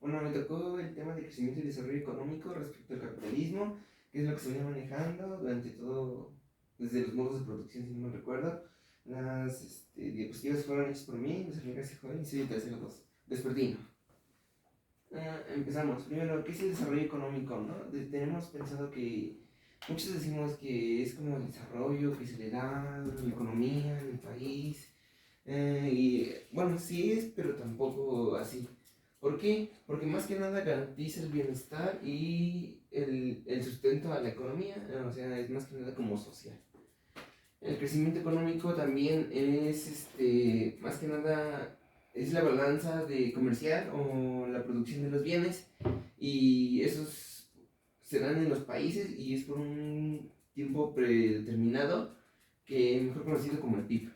Bueno, me tocó el tema de crecimiento y desarrollo económico respecto al capitalismo, que es lo que se venía manejando durante todo, desde los modos de producción, si no me recuerdo. Las diapositivas fueron hechas por mí, Luis Enrique García Joven, y soy el tercero dos, Despertino. Empezamos. Primero, ¿qué es el desarrollo económico? ¿No? Tenemos pensado que muchos decimos que es como el desarrollo que se le da a la economía en el país. Y bueno, sí es, pero tampoco así. ¿Por qué? Porque más que nada garantiza el bienestar y el sustento a la economía, o sea, es más que nada como social. El crecimiento económico también es, más que nada, es la balanza de comercial o la producción de los bienes y esos se dan en los países y es por un tiempo predeterminado que mejor conocido como el PIB.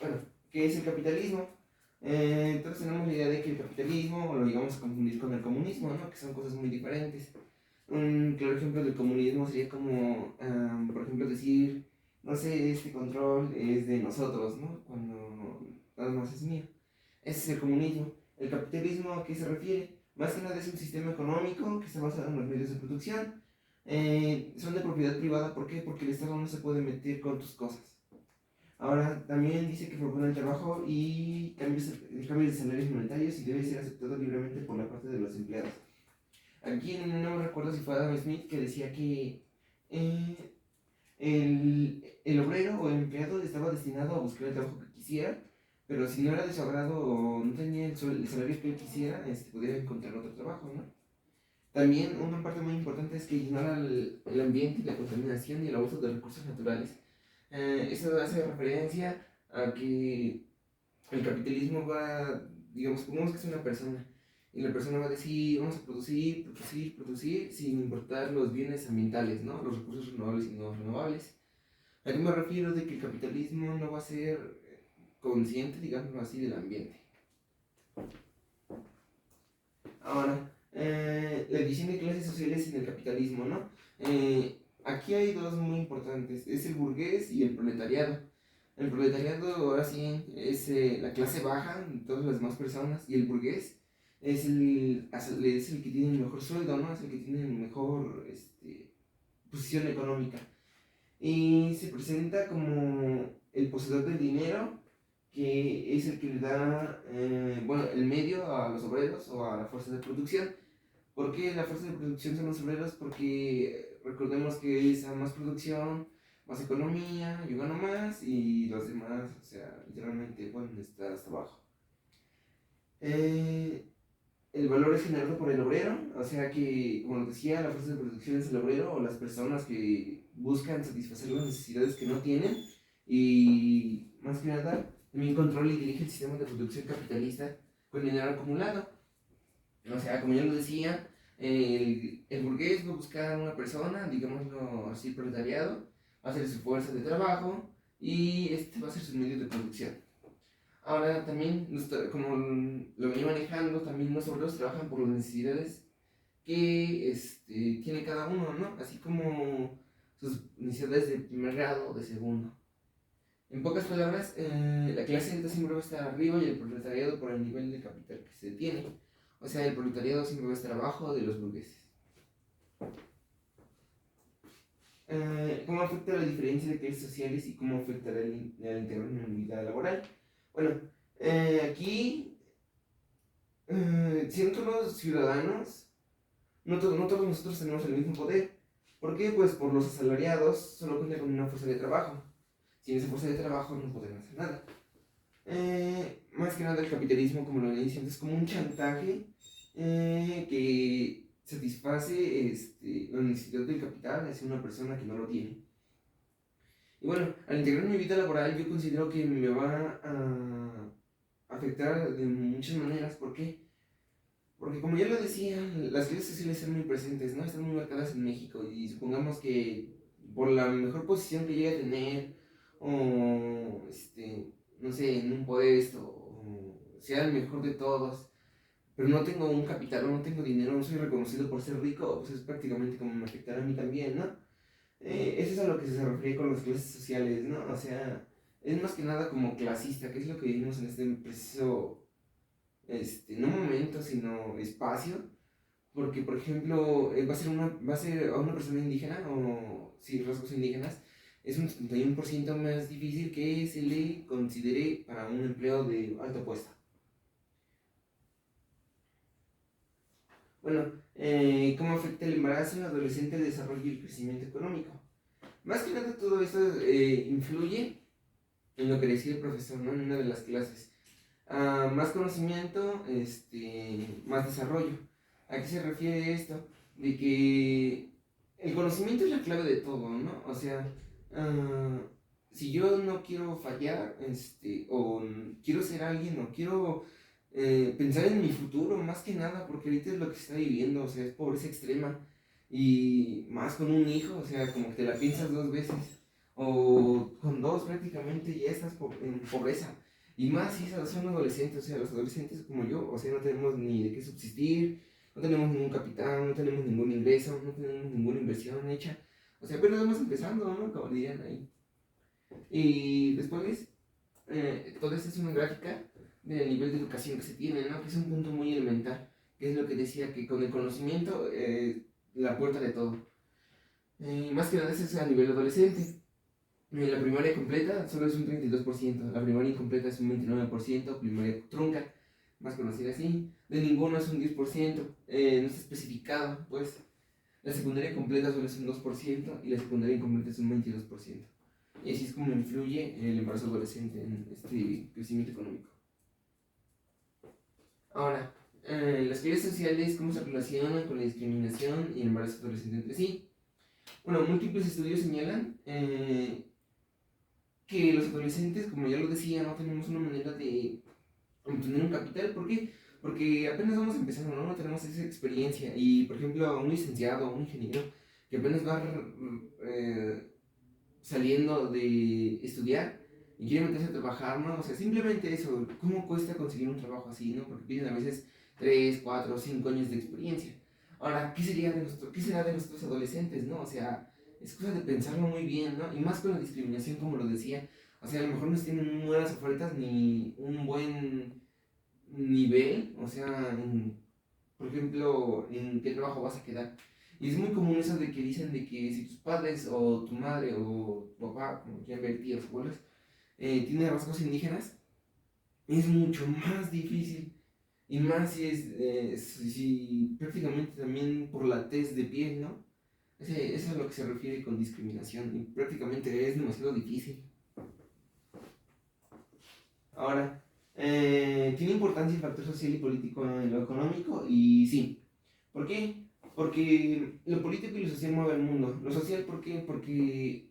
Bueno, ¿qué es el capitalismo? Entonces tenemos la idea de que el capitalismo lo llegamos a confundir con el comunismo, ¿no? Que son cosas muy diferentes. Un claro ejemplo del comunismo sería como, por ejemplo, decir, no sé, este control es de nosotros, ¿no? Cuando nada más es mío. Ese es el comunismo. ¿El capitalismo a qué se refiere? Más que nada es un sistema económico que está basado en los medios de producción. Son de propiedad privada, ¿por qué? Porque el Estado no se puede meter con tus cosas. Ahora, también dice que propone el trabajo y cambios de salarios monetarios y debe ser aceptado libremente por la parte de los empleados. Aquí no me recuerdo si fue Adam Smith que decía que eh, el obrero o el empleado estaba destinado a buscar el trabajo que quisiera, pero si no era de su agrado o no tenía el salario que él quisiera, podría encontrar otro trabajo, ¿no? También una parte muy importante es que ignora el ambiente y la contaminación y el abuso de recursos naturales. Eso hace referencia a que el capitalismo va, digamos, supongamos que es una persona y la persona va a decir, vamos a producir, producir, producir, sin importar los bienes ambientales, ¿no? Los recursos renovables y no renovables. ¿A qué me refiero de que el capitalismo no va a ser consciente, digámoslo así, del ambiente? Ahora, la división de clases sociales en el capitalismo, ¿no? Aquí hay dos muy importantes, es el burgués y el proletariado. El proletariado ahora sí es la clase baja de todas las demás personas y el burgués es el que tiene el mejor sueldo, ¿no? Es el que tiene mejor posición económica. Y se presenta como el poseedor del dinero, que es el que le da, bueno, el medio a los obreros o a la fuerza de producción. ¿Por qué la fuerza de producción son los obreros? Porque recordemos que es a más producción, más economía, yo gano más y los demás, o sea, literalmente pueden estar hasta abajo. Eh, el valor es generado por el obrero, o sea que, como lo decía, la fuerza de producción es el obrero o las personas que buscan satisfacer las necesidades que no tienen y, más que nada, también controla y dirige el sistema de producción capitalista con dinero acumulado. O sea, como ya lo decía, el burgués va a buscar a una persona, digámoslo así, proletariado, va a hacer su fuerza de trabajo y este va a ser su medio de producción. Ahora también, como lo venía manejando, también los obreros trabajan por las necesidades que tiene cada uno, ¿no? Así como sus necesidades de primer grado o de segundo. En pocas palabras, la clase alta siempre va a estar arriba y el proletariado por el nivel de capital que se tiene. O sea, el proletariado siempre va a estar abajo de los burgueses. ¿Cómo afecta la diferencia de clases sociales y cómo afectará el integrar en la vida laboral? Bueno, aquí, siendo los ciudadanos, no todos nosotros tenemos el mismo poder. ¿Por qué? Pues por los asalariados solo cuentan con una fuerza de trabajo. Sin esa fuerza de trabajo no pueden hacer nada. Más que nada el capitalismo, como lo venía diciendo, es como un chantaje que satisface la necesidad del capital hacia una persona que no lo tiene. Y bueno, al integrar mi vida laboral yo considero que me va a afectar de muchas maneras. ¿Por qué? Porque como ya lo decía, las clases sociales están muy presentes, ¿no? Están muy marcadas en México y supongamos que por la mejor posición que llegue a tener o no sé, en un puesto o sea el mejor de todos, pero no tengo un capital o no tengo dinero, no soy reconocido por ser rico, pues es prácticamente como me afectará a mí también, ¿no? Eso es a lo que se refiere con las clases sociales, ¿no? O sea, es más que nada como clasista, que es lo que vivimos en este preciso no momento, sino espacio, porque por ejemplo va a ser a una persona indígena o sí, rasgos indígenas, es un 71% más difícil que se le considere para un empleo de alto puesto. Bueno, ¿cómo afecta el embarazo, el adolescente, el desarrollo y el crecimiento económico? Más que nada todo esto influye en lo que decía el profesor, ¿no? En una de las clases. Más conocimiento, más desarrollo. ¿A qué se refiere esto? De que el conocimiento es la clave de todo, ¿no? O sea, ah, si yo no quiero fallar, o quiero ser alguien, o quiero pensar en mi futuro, más que nada, porque ahorita es lo que se está viviendo, o sea, es pobreza extrema, y más con un hijo, o sea, como que te la piensas dos veces, o con dos prácticamente ya estás en pobreza. Y más si son adolescentes, o sea, los adolescentes como yo, o sea, no tenemos ni de qué subsistir, no tenemos ningún capital, no tenemos ningún ingreso, no tenemos ninguna inversión hecha. O sea, apenas vamos empezando, ¿no? Como dirían ahí. Y después, toda esta es una gráfica del nivel de educación que se tiene, ¿no? Que es un punto muy elemental, que es lo que decía, que con el conocimiento, la puerta de todo. Más que nada, eso es a nivel adolescente. La primaria completa solo es un 32%, la primaria incompleta es un 29%, primaria trunca, más conocida así, de ninguno es un 10%, no está especificado, pues. La secundaria completa solo es un 2% y la secundaria incompleta es un 22%. Y así es como influye el embarazo adolescente en este crecimiento económico. Ahora, las teorías sociales, cómo se relacionan con la discriminación y el embarazo adolescente entre sí. Bueno, múltiples estudios señalan que los adolescentes, como ya lo decía, no tenemos una manera de obtener un capital. ¿Por qué? Porque apenas vamos empezando, ¿no? No tenemos esa experiencia. Y, por ejemplo, un licenciado, un ingeniero que apenas va saliendo de estudiar y quiere meterse a trabajar, ¿no? O sea, simplemente eso, ¿cómo cuesta conseguir un trabajo así, ¿no? Porque piden a veces 3 4 5 años de experiencia. Ahora, ¿qué será de nuestros adolescentes, no? O sea, es cosa de pensarlo muy bien, ¿no? Y más con la discriminación, como lo decía. O sea, a lo mejor no tienen buenas ofertas ni un buen nivel, o sea, por ejemplo, en qué trabajo vas a quedar. Y es muy común eso de que dicen de que si tus padres o tu madre o tu papá, como quieran ver, tíos, abuelos, tienen rasgos indígenas, es mucho más difícil. Y más si si prácticamente también por la tez de piel, ¿no? Eso es a lo que se refiere con discriminación y prácticamente es demasiado difícil. Ahora, ¿tiene importancia el factor social y político en lo económico? Y sí. ¿Por qué? Porque lo político y lo social mueve el mundo. Lo social, ¿por qué? Porque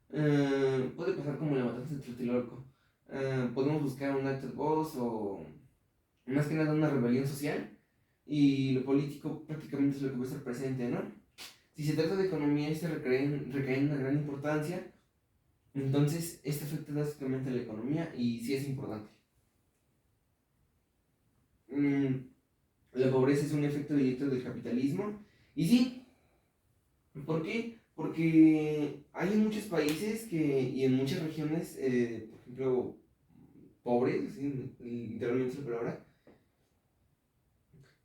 puede pasar como la matanza de Tlatelolco. Podemos buscar un acto de voz o más que nada una rebelión social. Y lo político prácticamente es lo que va a estar presente, ¿no? Si se trata de economía, este recae en una gran importancia. Entonces, esto afecta drásticamente a la economía y sí es importante. Mm, la pobreza es un efecto directo del capitalismo. Y sí, ¿por qué? Porque hay en muchos países y en muchas regiones, por ejemplo, pobres, ¿sí? Literalmente es la palabra,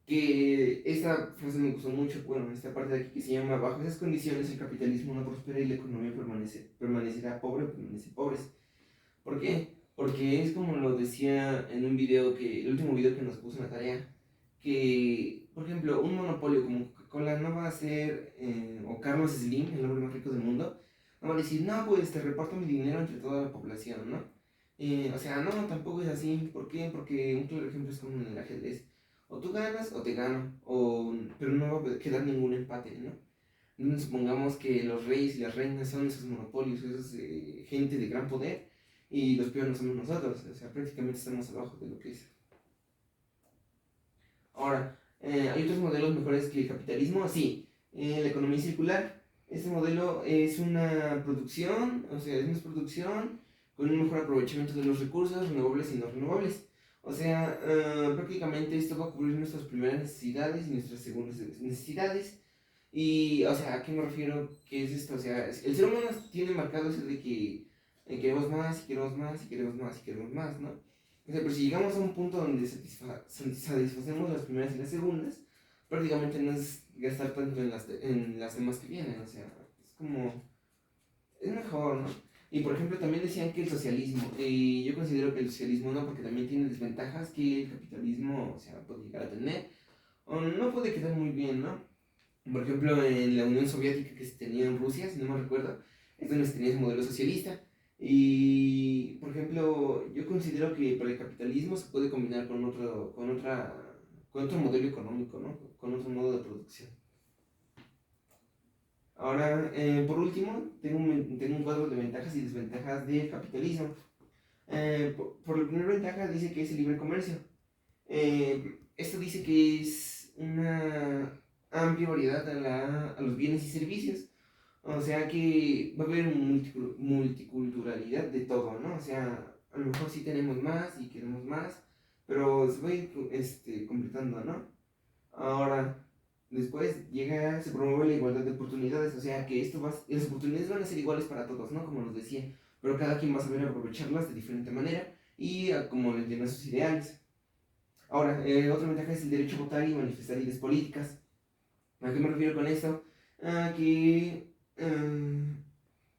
que esta frase me gustó mucho, bueno, en esta parte de aquí que se llama, bajo esas condiciones el capitalismo no prospera y la economía permanecerá pobre o permanece pobres. ¿Por qué? Porque es como lo decía en un video el último video que nos puso en la tarea, que, por ejemplo, un monopolio como Coca-Cola no va a ser, o Carlos Slim, el hombre más rico del mundo, no va a decir, no, pues te reparto mi dinero entre toda la población, ¿no? O sea, no, tampoco es así. ¿Por qué? Porque un claro ejemplo es como en el ajedrez. O tú ganas o te gano, pero no va a quedar ningún empate, ¿no? Entonces, supongamos que los reyes y las reinas son esos monopolios, esos gente de gran poder, y los peones somos nosotros, o sea, prácticamente estamos abajo de lo que es. Ahora, ¿hay otros modelos mejores que el capitalismo? Sí, la economía circular. Este modelo es una producción, o sea, es una producción con un mejor aprovechamiento de los recursos renovables y no renovables. O sea, prácticamente esto va a cubrir nuestras primeras necesidades y nuestras segundas necesidades. Y, o sea, ¿a qué me refiero? ¿Qué es esto? O sea, el ser humano tiene marcado eso de que queremos más y queremos más y queremos más y queremos más, ¿no? O sea, pero si llegamos a un punto donde satisfacemos las primeras y las segundas, prácticamente no es gastar tanto en las demás que vienen. O sea, es como, es mejor, ¿no? Y por ejemplo, también decían que el socialismo, y yo considero que el socialismo no, porque también tiene desventajas que el capitalismo, o sea, puede llegar a tener, o no puede quedar muy bien, ¿no? Por ejemplo, en la Unión Soviética que se tenía en Rusia, si no me recuerdo, es donde se tenía ese modelo socialista. Y, por ejemplo, yo considero que para el capitalismo se puede combinar con otro modelo económico, ¿no? Con otro modo de producción. Ahora, por último, tengo un cuadro de ventajas y desventajas del capitalismo. Por la primera ventaja dice que es el libre comercio. Esto dice que es una amplia variedad a los bienes y servicios. O sea que va a haber multiculturalidad de todo, ¿no? O sea, a lo mejor sí tenemos más y queremos más, pero se va a ir completando, ¿no? Ahora, después se promueve la igualdad de oportunidades, o sea que las oportunidades van a ser iguales para todos, ¿no? Como nos decía, pero cada quien va a saber aprovecharlas de diferente manera y a como le entiendan sus ideales. Ahora, otra ventaja es el derecho a votar y manifestar ideas políticas. ¿A qué me refiero con esto? A que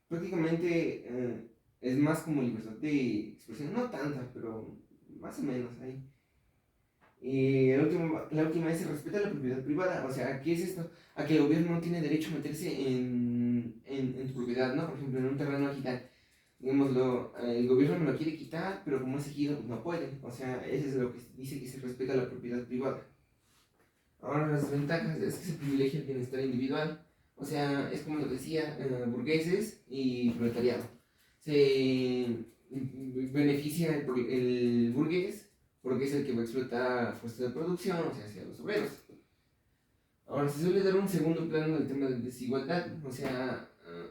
prácticamente es más como libertad de expresión, no tanta, pero más o menos ahí. Y la última es el respeto a la propiedad privada. O sea, ¿qué es esto? A que el gobierno no tiene derecho a meterse en tu propiedad, ¿no? Por ejemplo, en un terreno a quitar. Digámoslo, el gobierno me lo quiere quitar, pero como es ejido, pues no puede. O sea, eso es lo que dice que se respeta la propiedad privada. Ahora, las desventajas es que se privilegia el bienestar individual. O sea, es como lo decía, burgueses y proletariado. Se beneficia el burgués porque es el que va a explotar a fuerza de producción, o sea, hacia los obreros. Ahora, se suele dar un segundo plano al tema de desigualdad, o sea,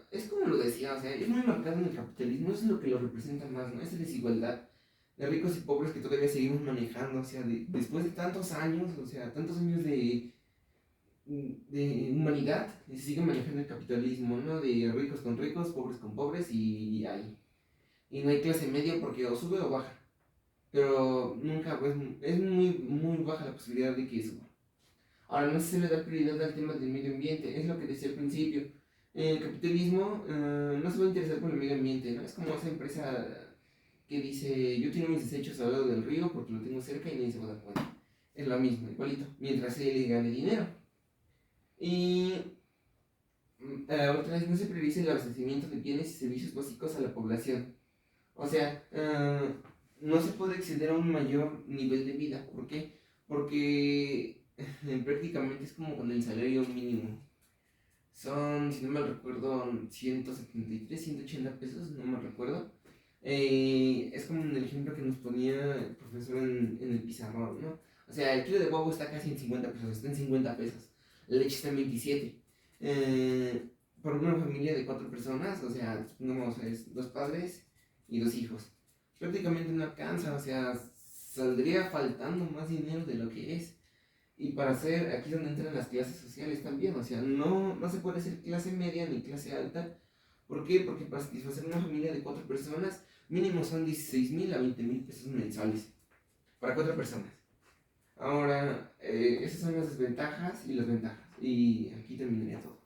es como lo decía, o sea, es muy marcado en el capitalismo, eso es lo que lo representa más, ¿no? Esa desigualdad de ricos y pobres que todavía seguimos manejando, o sea, después de tantos años, o sea, tantos años de humanidad, se sigue manejando el capitalismo, ¿no? De ricos con ricos, pobres con pobres y ahí. Y no hay clase media porque o sube o baja, pero nunca, pues, es muy baja la posibilidad de que suba. Ahora, no se le da prioridad al tema del medio ambiente, es lo que decía al principio. El capitalismo no se va a interesar por el medio ambiente, ¿no? Es como esa empresa que dice, yo tengo mis desechos al lado del río porque lo tengo cerca y nadie se va a dar cuenta. Es lo mismo, igualito, mientras él gane dinero. Y otra vez, no se prioriza el abastecimiento de bienes y servicios básicos a la población. O sea, no se puede acceder a un mayor nivel de vida. ¿Por qué? Porque prácticamente es como con el salario mínimo. Son, si no me recuerdo, 173, 180 pesos, no me recuerdo. Es como en el ejemplo que nos ponía el profesor en el pizarrón, ¿no? O sea, el kilo de huevo está casi en 50 pesos, está en 50 pesos. La leche está en 27. Por una familia de 4 personas, o sea, supongamos, es 2 padres y 2 hijos. Prácticamente no alcanza, o sea, saldría faltando más dinero de lo que es. Y para hacer, aquí es donde entran las clases sociales también, o sea, no se puede ser clase media ni clase alta. ¿Por qué? Porque para satisfacer una familia de 4 personas, mínimo son 16,000 a 20,000 pesos mensuales. Para 4 personas. Ahora, esas son las desventajas y las ventajas. Y aquí terminaría todo.